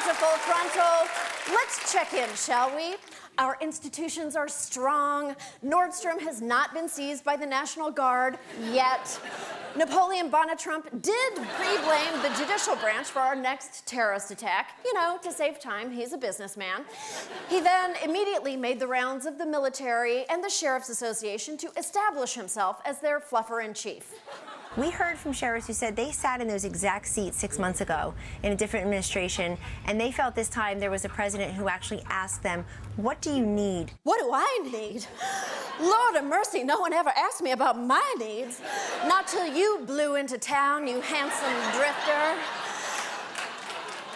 bountiful Frontal. Let's check in, shall we? Our institutions are strong. Nordstrom has not been seized by the National Guard yet. Napoleon Bonnet-Trump did pre-blame the judicial branch for our next terrorist attack. You know, to save time, he's a businessman. He then immediately made the rounds of the military and the Sheriff's Association to establish himself as their fluffer-in-chief. We heard from sheriffs who said they sat in those exact seats 6 months ago in a different administration, and they felt this time there was a president who actually asked them, what do you need? What do I need? Lord of mercy, no one ever asked me about my needs. Not till you blew into town, you handsome drifter.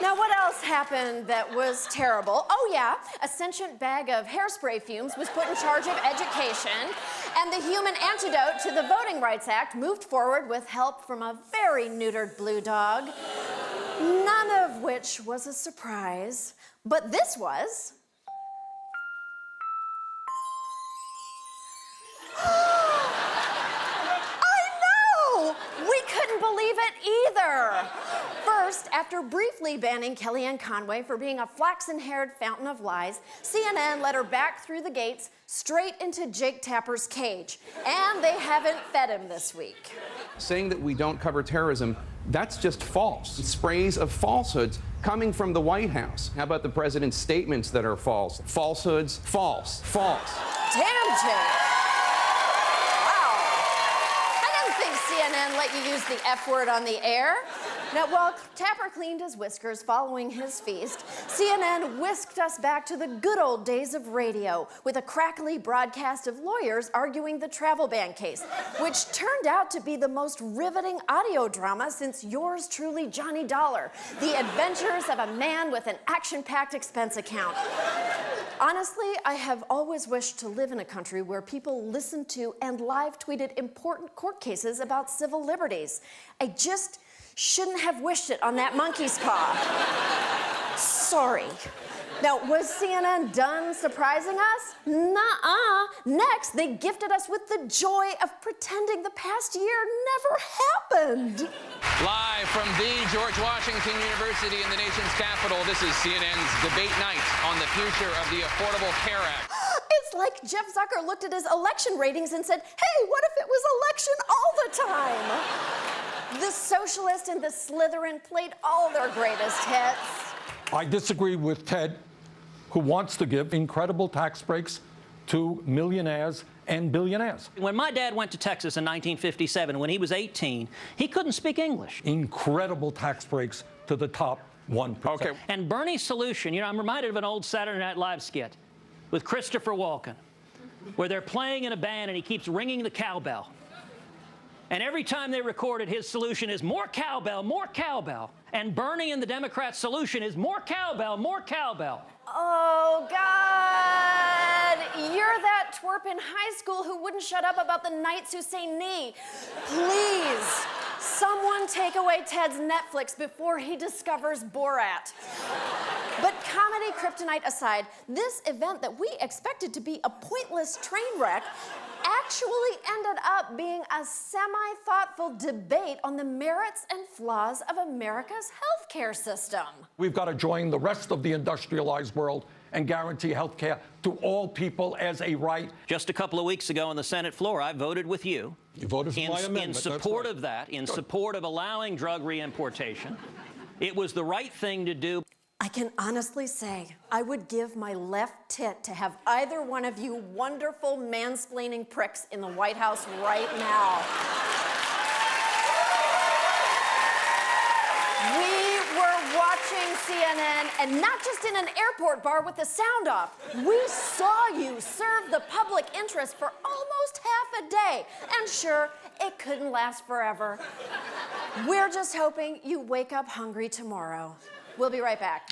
Now, what else happened that was terrible? Oh, yeah, a sentient bag of hairspray fumes was put in charge of education, and the human antidote to the Voting Rights Act moved forward with help from a very neutered blue dog, none of which was a surprise, but this was. I know! We couldn't believe it either. First, after briefly banning Kellyanne Conway for being a flaxen-haired fountain of lies, CNN let her back through the gates straight into Jake Tapper's cage. And they haven't fed him this week. Saying that we don't cover terrorism, that's just false. Sprays of falsehoods coming from the White House. How about the president's statements that are false? Falsehoods, false, false. Damn, Jake. Wow. I didn't think CNN let you use the F word on the air. Now, while Tapper cleaned his whiskers following his feast, CNN whisked us back to the good old days of radio with a crackly broadcast of lawyers arguing the travel ban case, which turned out to be the most riveting audio drama since yours truly, Johnny Dollar, the adventures of a man with an action-packed expense account. Honestly, I have always wished to live in a country where people listened to and live tweeted important court cases about civil liberties. I just shouldn't have wished it on that monkey's paw. Sorry. Now, was CNN done surprising us? Nuh-uh. Next, they gifted us with the joy of pretending the past year never happened. Live from the George Washington University in the nation's capital, this is CNN's debate night on the future of the Affordable Care Act. It's like Jeff Zucker looked at his election ratings and said, hey, what if it was election all the time? The Socialist and the Slytherin played all their greatest hits. I disagree with Ted, who wants to give incredible tax breaks to millionaires and billionaires. When my dad went to Texas in 1957, when he was 18, he couldn't speak English. Incredible tax breaks to the top 1%. Okay. And Bernie's solution, you know, I'm reminded of an old Saturday Night Live skit with Christopher Walken, where they're playing in a band and he keeps ringing the cowbell. And every time they record it, his solution is more cowbell, more cowbell. And Bernie and the Democrats' solution is more cowbell, more cowbell. Oh, God. You're that twerp in high school who wouldn't shut up about the knights who say knee. Please, someone take away Ted's Netflix before he discovers Borat. But comedy kryptonite aside, this event that we expected to be a pointless train wreck actually ended up being a semi-thoughtful debate on the merits and flaws of America's healthcare system. We've got to join the rest of the industrialized world and guarantee health care to all people as a right. Just a couple of weeks ago on the Senate floor, I voted with you. You voted for my amendment. In support of that, in support of allowing drug reimportation. It was the right thing to do. I can honestly say I would give my left tit to have either one of you wonderful mansplaining pricks in the White House right now. We were watching CNN, and not just in an airport bar with the sound off. We saw you serve the public interest for almost half a day. And sure, it couldn't last forever. We're just hoping you wake up hungry tomorrow. We'll be right back.